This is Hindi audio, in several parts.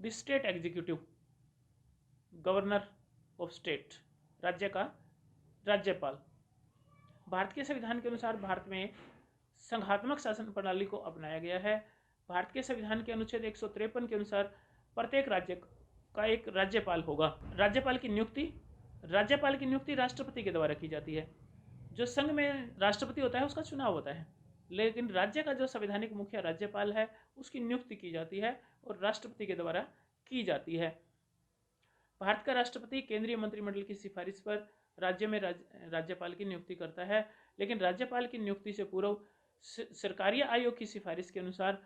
The state executive, governor of state, राज्य का राज्यपाल। भारत के संविधान के अनुसार भारत में संघात्मक शासन प्रणाली को अपनाया गया है। भारत के संविधान के अनुच्छेद 153 के अनुसार प्रत्येक राज्य का एक राज्यपाल होगा। राज्यपाल की नियुक्ति राष्ट्रपति के द्वारा की जाती है। जो संघ में राष्ट्रपति होता है उसका चुनाव होता है, लेकिन राज्य का जो संवैधानिक मुखिया राज्यपाल है उसकी नियुक्ति की जाती है और राष्ट्रपति के द्वारा की जाती है। भारत का राष्ट्रपति केंद्रीय मंत्रिमंडल की सिफारिश पर राज्य में राज्यपाल की नियुक्ति करता है, लेकिन राज्यपाल की नियुक्ति से पूर्व सरकारी आयोग की सिफारिश के अनुसार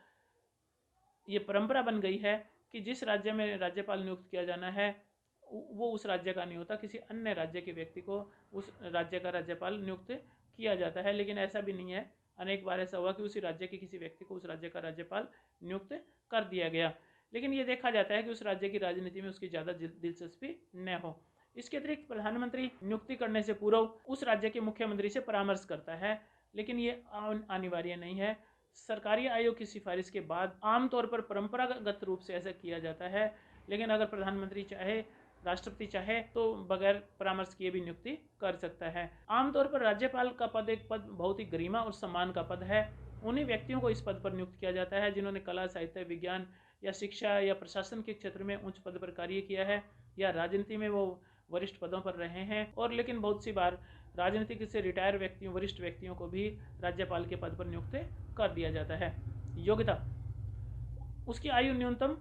ये परंपरा बन गई है कि जिस राज्य में राज्यपाल नियुक्त किया जाना है वो उस राज्य का नहीं होता, किसी अन्य राज्य के व्यक्ति को उस राज्य का राज्यपाल नियुक्त किया जाता है। लेकिन ऐसा भी नहीं है, अनेक बार ऐसा हुआ कि उसी राज्य के किसी व्यक्ति को उस राज्य का राज्यपाल नियुक्त कर दिया गया, लेकिन ये देखा जाता है कि उस राज्य की राजनीति में उसकी ज़्यादा दिलचस्पी न हो। इसके अतिरिक्त प्रधानमंत्री नियुक्ति करने से पूर्व उस राज्य के मुख्यमंत्री से परामर्श करता है, लेकिन ये अनिवार्य नहीं है। सरकारी आयोग की सिफारिश के बाद आमतौर पर परंपरागत रूप से ऐसा किया जाता है, लेकिन अगर प्रधानमंत्री चाहे, राष्ट्रपति चाहे तो बगैर परामर्श किए भी नियुक्ति कर सकता है। आमतौर पर राज्यपाल का पद एक पद बहुत ही गरिमा और सम्मान का पद है। उन्हीं व्यक्तियों को इस पद पर नियुक्त किया जाता है जिन्होंने कला, साहित्य, विज्ञान या शिक्षा या प्रशासन के क्षेत्र में उच्च पद पर कार्य किया है या राजनीति में वो वरिष्ठ पदों पर रहे हैं। और लेकिन बहुत सी बार राजनीतिक से रिटायर व्यक्तियों, वरिष्ठ व्यक्तियों को भी राज्यपाल के पद पर नियुक्त कर दिया जाता है। योग्यता, उसकी आयु न्यूनतम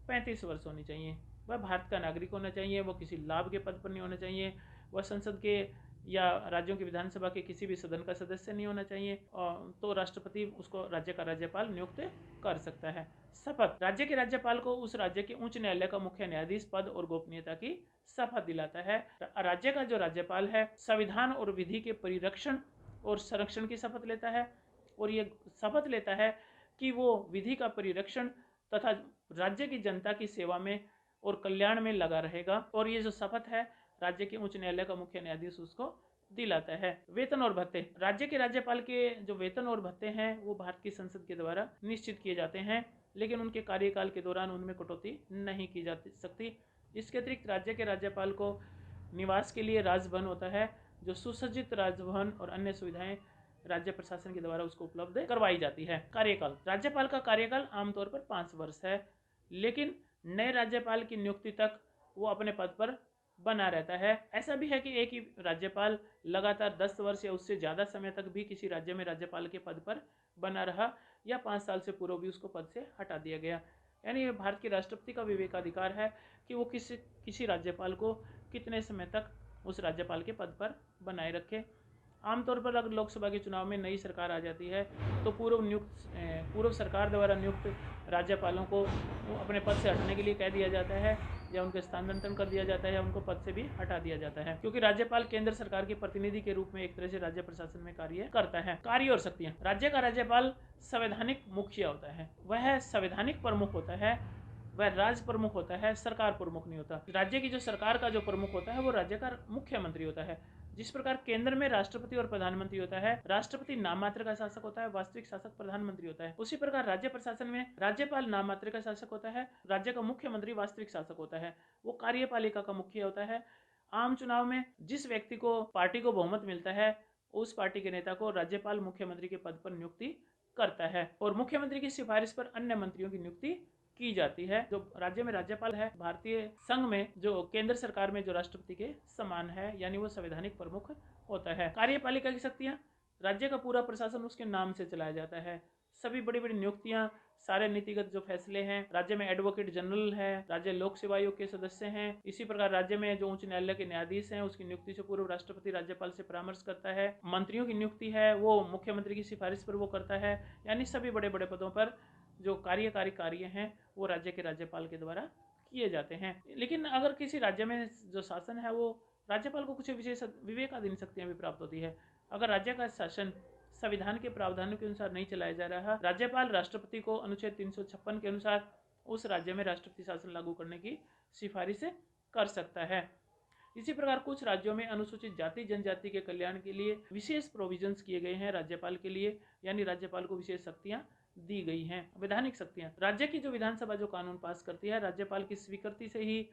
35 वर्ष होनी चाहिए। वह भारत का नागरिक होना चाहिए। वो किसी लाभ के पद पर नहीं होना चाहिए। वह संसद के या राज्यों की विधानसभा के किसी भी सदन का सदस्य नहीं होना चाहिए। और तो राष्ट्रपति उसको राज्य का राज्यपाल नियुक्त कर सकता है। शपथ, राज्य के राज्यपाल को उस राज्य के उच्च न्यायालय का मुख्य न्यायाधीश पद और गोपनीयता की शपथ दिलाता है। राज्य का जो राज्यपाल है संविधान और विधि के परिरक्षण और संरक्षण की शपथ लेता है, और ये शपथ लेता है कि वो विधि का परिरक्षण तथा राज्य की जनता की सेवा में और कल्याण में लगा रहेगा। और ये जो शपथ है राज्य के उच्च न्यायालय का मुख्य न्यायाधीश उसको दिलाता है। वेतन और भत्ते, राज्य के राज्यपाल के जो वेतन और भत्ते हैं वो भारत की संसद के द्वारा निश्चित किए जाते हैं, लेकिन उनके कार्यकाल के दौरान उनमें कटौती नहीं की जा सकती। इसके अतिरिक्त राज्य के राज्यपाल को निवास के लिए राजभवन होता है, जो सुसज्जित राजभवन और अन्य सुविधाएं राज्य प्रशासन के द्वारा उसको उपलब्ध करवाई जाती है। कार्यकाल, राज्यपाल का कार्यकाल आमतौर पर 5 वर्ष है, लेकिन नए राज्यपाल की नियुक्ति तक वो अपने पद पर बना रहता है। ऐसा भी है कि एक ही राज्यपाल लगातार 10 वर्ष या उससे ज़्यादा समय तक भी किसी राज्य में राज्यपाल के पद पर बना रहा, या 5 साल से पूर्व भी उसको पद से हटा दिया गया। यानी भारत के राष्ट्रपति का विवेकाधिकार है कि वो किसी राज्यपाल को कितने समय तक उस राज्यपाल के पद पर बनाए रखे। आमतौर पर अगर लोकसभा के चुनाव में नई सरकार आ जाती है तो पूर्व सरकार द्वारा नियुक्त राज्यपालों को अपने पद से हटने के लिए कह दिया जाता है, या उनके स्थानांतरण कर दिया जाता है, या उनको पद से भी हटा दिया जाता है, क्योंकि राज्यपाल केंद्र सरकार के प्रतिनिधि के रूप में एक तरह से राज्य प्रशासन में कार्य करता है। कार्य और शक्तियां, राज्य का राज्यपाल संवैधानिक मुखिया होता है, वह संवैधानिक प्रमुख होता है, वह राज्य प्रमुख होता है, सरकार प्रमुख नहीं होता। राज्य की जो सरकार का जो प्रमुख होता है वो राज्य का मुख्यमंत्री होता है। जिस प्रकार केंद्र में राष्ट्रपति और प्रधानमंत्री होता है, राष्ट्रपति नाम मात्र का शासक होता है, वास्तविक शासक प्रधानमंत्री होता है, उसी प्रकार राज्य प्रशासन में राज्यपाल नाम मात्र का शासक होता है, राज्य का मुख्यमंत्री वास्तविक शासक होता है, वो कार्यपालिका का मुखिया होता है। आम चुनाव में जिस व्यक्ति को पार्टी को बहुमत मिलता है उस पार्टी के नेता को राज्यपाल मुख्यमंत्री के पद पर नियुक्ति करता है, और मुख्यमंत्री की सिफारिश पर अन्य मंत्रियों की नियुक्ति की जाती है। जो राज्य में राज्यपाल है भारतीय संघ में जो केंद्र सरकार में जो राष्ट्रपति के समान है, यानी वो संवैधानिक प्रमुख होता है। कार्यपालिका की शक्तियां, राज्य का पूरा प्रशासन उसके नाम से चलाया जाता है। सभी बड़ी बड़ी नियुक्तियां, सारे नीतिगत जो फैसले हैं, राज्य में एडवोकेट जनरल है, राज्य लोक सेवा आयोग के सदस्य हैं। इसी प्रकार राज्य में जो उच्च न्यायालय के न्यायाधीश हैं उसकी नियुक्ति से पूर्व राष्ट्रपति राज्यपाल से परामर्श करता है। मंत्रियों की नियुक्ति है वो मुख्यमंत्री की सिफारिश पर वो करता है। यानी सभी बड़े बड़े पदों पर जो कार्यकारी कार्य हैं वो राज्य के राज्यपाल के द्वारा किए जाते हैं। लेकिन अगर किसी राज्य में जो शासन है वो राज्यपाल को कुछ विशेष विवेकाधीन शक्तियां भी प्राप्त होती है। अगर राज्य का शासन संविधान के प्रावधानों के अनुसार नहीं चलाया जा रहा, राज्यपाल राष्ट्रपति को अनुच्छेद 356 के अनुसार उस राज्य में राष्ट्रपति शासन लागू करने की सिफारिश कर सकता है। इसी प्रकार कुछ राज्यों में अनुसूचित जाति जनजाति के कल्याण के लिए विशेष प्रोविजंस किए गए हैं राज्यपाल के लिए, यानी राज्यपाल को विशेष शक्तियां दी गई हैं। वैधानिक शक्तियाँ, राज्य की जो विधानसभा जो कानून पास करती है, राज्यपाल की स्वीकृति से ही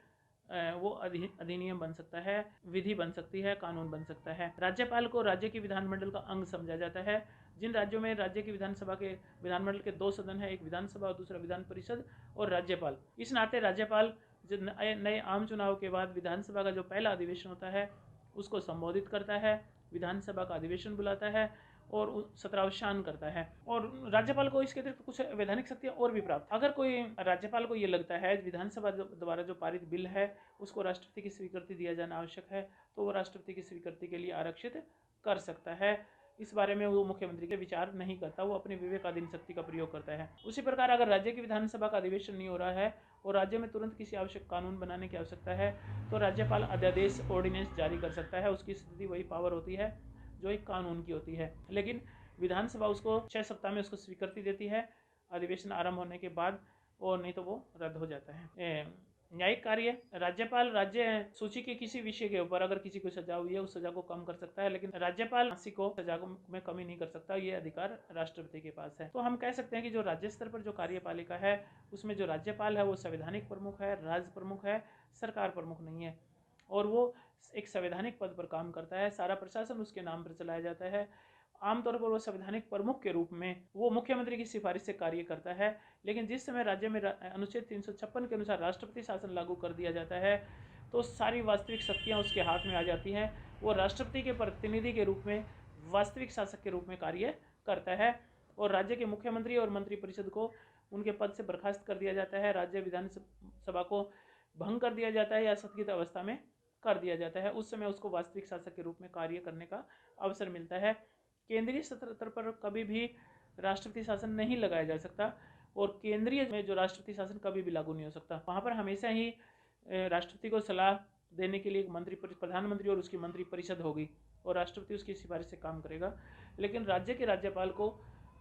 वो अधिनियम बन सकता है, विधि बन सकती है, कानून बन सकता है। राज्यपाल को राज्य की विधानमंडल का अंग समझा जाता है। जिन राज्यों में राज्य की विधानसभा के विधानमंडल के 2 सदन है, एक विधानसभा और दूसरा विधान परिषद और राज्यपाल, इस नाते राज्यपाल जो नए आम चुनाव के बाद विधानसभा का जो पहला अधिवेशन होता है उसको संबोधित करता है, विधानसभा का अधिवेशन बुलाता है और सत्रावसान करता है। और राज्यपाल को इसके अतिरिक्त कुछ वैधानिक शक्तियाँ और भी प्राप्त। अगर कोई राज्यपाल को ये लगता है विधानसभा द्वारा जो पारित बिल है उसको राष्ट्रपति की स्वीकृति दिया जाना आवश्यक है, तो वो राष्ट्रपति की स्वीकृति के लिए आरक्षित कर सकता है। इस बारे में वो मुख्यमंत्री के विचार नहीं करता, वो अपनी विवेकाधीन शक्ति का प्रयोग करता है। उसी प्रकार अगर राज्य की विधानसभा का अधिवेशन नहीं हो रहा है और राज्य में तुरंत किसी आवश्यक कानून बनाने की आवश्यकता है तो राज्यपाल अध्यादेश ऑर्डिनेंस जारी कर सकता है। उसकी स्थिति वही पावर होती है जो एक कानून की होती है, लेकिन विधानसभा उसको 6 सप्ताह में उसको स्वीकृति देती है अधिवेशन आरंभ होने के बाद, और नहीं तो वो रद्द हो जाता है। न्यायिक कार्य, राज्यपाल राज्य सूची के किसी विषय के ऊपर अगर किसी को सजा हुई है उस सजा को कम कर सकता है, लेकिन राज्यपाल किसी को सजा में कमी नहीं कर सकता। ये अधिकार राष्ट्रपति के पास है। तो हम कह सकते हैं कि जो राज्य स्तर पर जो कार्यपालिका है उसमें जो राज्यपाल है वो संवैधानिक प्रमुख है, राज्य प्रमुख है, सरकार प्रमुख नहीं है, और वो एक संवैधानिक पद पर काम करता है। सारा प्रशासन उसके नाम पर चलाया जाता है। आमतौर पर वो संवैधानिक प्रमुख के रूप में वो मुख्यमंत्री की सिफारिश से कार्य करता है। लेकिन जिस समय राज्य में अनुच्छेद 356 के अनुसार राष्ट्रपति शासन लागू कर दिया जाता है तो सारी वास्तविक शक्तियाँ उसके हाथ में आ जाती हैं। वो राष्ट्रपति के प्रतिनिधि के रूप में, वास्तविक शासक के रूप में कार्य करता है और राज्य के मुख्यमंत्री और मंत्रिपरिषद को उनके पद से बर्खास्त कर दिया जाता है। राज्य विधानसभा को भंग कर दिया जाता है या स्थगित अवस्था में कर दिया जाता है। उस समय उसको वास्तविक शासक के रूप में कार्य करने का अवसर मिलता है। केंद्रीय स्तर पर कभी भी राष्ट्रपति शासन नहीं लगाया जा सकता और केंद्रीय में जो राष्ट्रपति शासन कभी भी लागू नहीं हो सकता। वहाँ पर हमेशा ही राष्ट्रपति को सलाह देने के लिए एक प्रधानमंत्री और उसकी मंत्रिपरिषद होगी और राष्ट्रपति उसकी सिफारिश से काम करेगा। लेकिन राज्य के राज्यपाल को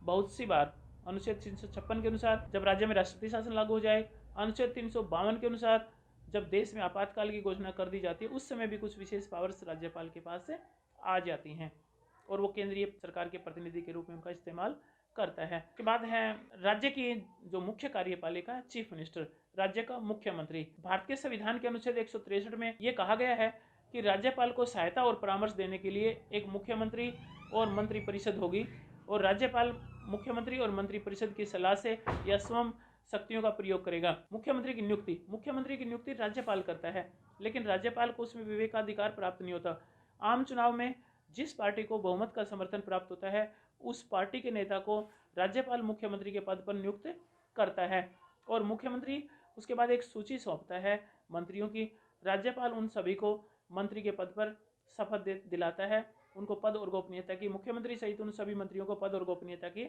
बहुत सी बार अनुच्छेद 356 के अनुसार जब राज्य में राष्ट्रपति शासन लागू हो जाए, अनुच्छेद 352 के अनुसार जब देश में आपातकाल की घोषणा कर दी जाती है, उस समय भी कुछ विशेष पावर्स राज्यपाल के पास से आ जाती हैं और वो केंद्रीय सरकार के प्रतिनिधि के रूप में उनका इस्तेमाल करता है। उसके बाद है राज्य की जो मुख्य कार्यपालिका, चीफ मिनिस्टर, राज्य का मुख्यमंत्री। भारत के संविधान के अनुच्छेद 163 में ये कहा गया है कि राज्यपाल को सहायता और परामर्श देने के लिए एक मुख्यमंत्री और मंत्रिपरिषद होगी और राज्यपाल मुख्यमंत्री और मंत्रिपरिषद की सलाह से या स्वयं शक्तियों का प्रयोग करेगा। मुख्यमंत्री की नियुक्ति राज्यपाल करता है, लेकिन राज्यपाल को उसमें विवेकाधिकार प्राप्त नहीं होता। आम चुनाव में जिस पार्टी को बहुमत का समर्थन प्राप्त होता है उस पार्टी के नेता को राज्यपाल मुख्यमंत्री के पद पर नियुक्त करता है और मुख्यमंत्री उसके बाद एक सूची सौंपता है मंत्रियों की। राज्यपाल उन सभी को मंत्री के पद पर शपथ दिलाता है, उनको पद और गोपनीयता की, मुख्यमंत्री सहित उन सभी मंत्रियों को पद और गोपनीयता की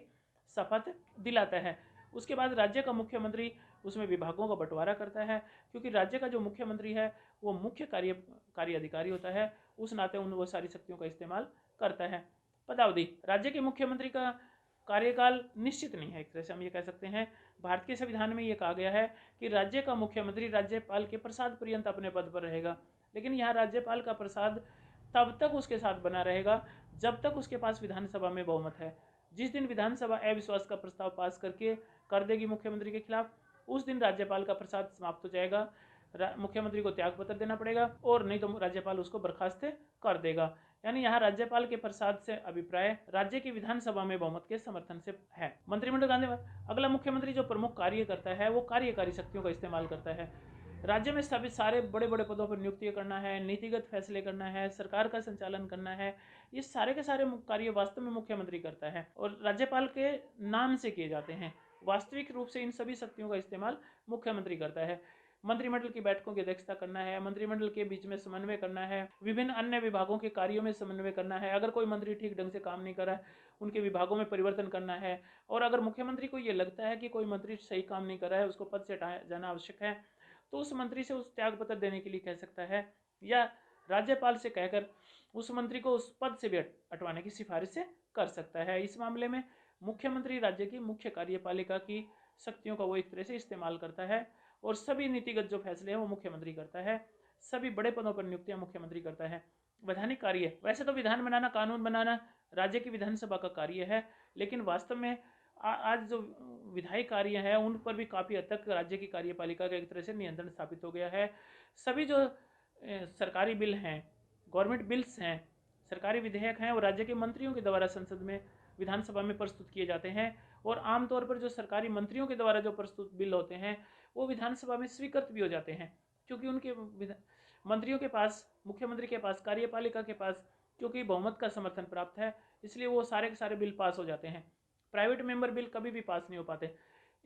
शपथ दिलाता है। उसके बाद राज्य का मुख्यमंत्री उसमें विभागों का बंटवारा करता है, क्योंकि राज्य का जो मुख्यमंत्री है वो मुख्य कार्य अधिकारी होता है, उस नाते उन वो सारी शक्तियों का इस्तेमाल करता है। पदावधि, राज्य के मुख्यमंत्री का कार्यकाल निश्चित नहीं है। एक तरह से हम ये कह सकते हैं, भारत के संविधान में ये कहा गया है कि राज्य का मुख्यमंत्री राज्यपाल के प्रसाद पर्यंत अपने पद पर रहेगा, लेकिन यहाँ राज्यपाल का प्रसाद तब तक उसके साथ बना रहेगा जब तक उसके पास विधानसभा में बहुमत है। जिस दिन विधानसभा अविश्वास का प्रस्ताव पास कर देगी मुख्यमंत्री के खिलाफ, उस दिन राज्यपाल का प्रसाद समाप्त हो जाएगा, मुख्यमंत्री को त्याग पत्र देना पड़ेगा और नहीं तो राज्यपाल उसको बर्खास्त कर देगा। यानी यहाँ राज्यपाल के प्रसाद से अभिप्राय राज्य की विधानसभा में बहुमत के समर्थन से है। मंत्रिमंडल का अगला मुख्यमंत्री जो प्रमुख कार्य करता है वो कार्यकारी शक्तियों का इस्तेमाल करता है। राज्य में सभी सारे बड़े बड़े पदों पर नियुक्तियां करना है, नीतिगत फैसले करना है, सरकार का संचालन करना है, ये सारे के सारे कार्य वास्तव में मुख्यमंत्री करता है और राज्यपाल के नाम से किए जाते हैं। वास्तविक रूप से इन सभी शक्तियों का इस्तेमाल मुख्यमंत्री करता है। मंत्रिमंडल की बैठकों की अध्यक्षता करना है, मंत्रिमंडल के बीच में समन्वय करना है, विभिन्न अन्य विभागों के कार्यों में समन्वय करना है, अगर कोई मंत्री ठीक ढंग से काम नहीं कर रहा है उनके विभागों में परिवर्तन करना है, और अगर मुख्यमंत्री को ये लगता है कि कोई मंत्री सही काम नहीं कर रहा है, उसको पद से हटाया जाना आवश्यक है, तो उस मंत्री से उस त्याग पत्र देने के लिए कह सकता है या राज्यपाल से कहकर उस मंत्री को उस पद से भी हटवाने की सिफारिश से कर सकता है। इस मामले में मुख्यमंत्री राज्य की मुख्य कार्यपालिका की शक्तियों का वो एक तरह से इस्तेमाल करता है और सभी नीतिगत जो फैसले हैं वो मुख्यमंत्री करता है। सभी बड़े पदों पर नियुक्तियां मुख्यमंत्री करता है। वैधानिक कार्य, वैसे तो विधान बनाना, कानून बनाना राज्य की विधानसभा का कार्य है, लेकिन वास्तव में आज जो विधायी कार्य हैं उन पर भी काफ़ी हद तक राज्य की कार्यपालिका का एक तरह से नियंत्रण स्थापित हो गया है। सभी जो सरकारी बिल हैं, गवर्नमेंट बिल्स हैं, सरकारी विधेयक हैं, वो राज्य के मंत्रियों के द्वारा संसद में, विधानसभा में प्रस्तुत किए जाते हैं। और आमतौर पर जो सरकारी मंत्रियों के द्वारा जो प्रस्तुत बिल होते हैं वो विधानसभा में स्वीकृत भी हो जाते हैं, क्योंकि उनके मंत्रियों के पास, मुख्यमंत्री के पास, कार्यपालिका के पास क्योंकि बहुमत का समर्थन प्राप्त है, इसलिए वो सारे के सारे बिल पास हो जाते हैं। प्राइवेट मेंबर बिल कभी भी पास नहीं हो पाते।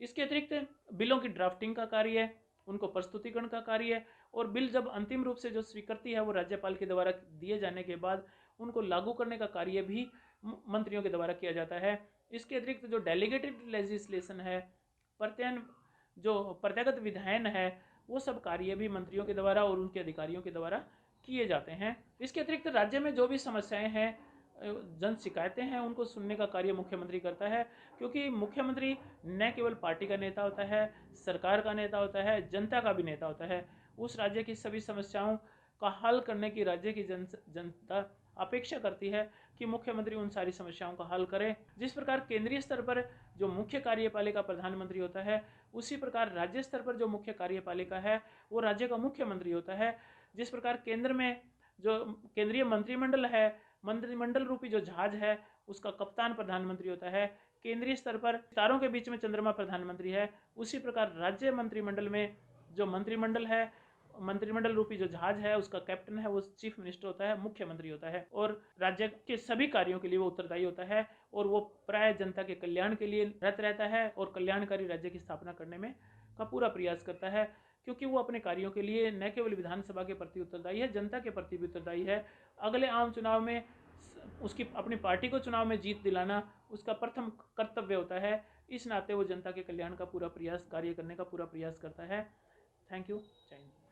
इसके अतिरिक्त बिलों की ड्राफ्टिंग का कार्य है, उनको प्रस्तुतिकरण का कार्य है, और बिल जब अंतिम रूप से जो स्वीकृति है वो राज्यपाल के द्वारा दिए जाने के बाद उनको लागू करने का कार्य भी मंत्रियों के द्वारा किया जाता है। इसके अतिरिक्त जो डेलीगेटेड लेजिस्लेशन है, प्रत्यागत विधायन है, वो सब कार्य भी मंत्रियों के द्वारा और उनके अधिकारियों के द्वारा किए जाते हैं। इसके अतिरिक्त राज्य में जो भी समस्याएं हैं, जन शिकायतें हैं, उनको सुनने का कार्य मुख्यमंत्री करता है, क्योंकि मुख्यमंत्री न केवल पार्टी का नेता होता है, सरकार का नेता होता है, जनता का भी नेता होता है। उस राज्य की सभी समस्याओं का हल करने की राज्य की जनता अपेक्षा करती है कि मुख्यमंत्री उन सारी समस्याओं का हल करे। जिस प्रकार केंद्रीय स्तर पर जो मुख्य कार्यपालिका प्रधानमंत्री होता है, उसी प्रकार राज्य स्तर पर जो मुख्य कार्यपालिका है वो राज्य का मुख्यमंत्री होता है। जिस प्रकार केंद्र में जो केंद्रीय मंत्रिमंडल है, मंत्रिमंडल रूपी जो जहाज है, उसका कप्तान प्रधानमंत्री होता है। केंद्रीय स्तर पर तारों के बीच में चंद्रमा प्रधानमंत्री है, उसी प्रकार राज्य मंत्रिमंडल में जो मंत्रिमंडल है, मंत्रिमंडल रूपी जो जहाज है, उसका कैप्टन है वो चीफ मिनिस्टर होता है, मुख्यमंत्री होता है। और राज्य के सभी कार्यों के लिए वो उत्तरदायी होता है, और वो प्राय जनता के कल्याण के लिए रत रहता है और कल्याणकारी राज्य की स्थापना करने में का पूरा प्रयास करता है, क्योंकि वो अपने कार्यों के लिए न केवल विधानसभा के प्रति उत्तरदायी है, जनता के प्रति भी उत्तरदायी है। अगले आम चुनाव में उसकी अपनी पार्टी को चुनाव में जीत दिलाना उसका प्रथम कर्तव्य होता है। इस नाते वो जनता के कल्याण का पूरा प्रयास, कार्य करने का पूरा प्रयास करता है। Thank you. जय हिंद।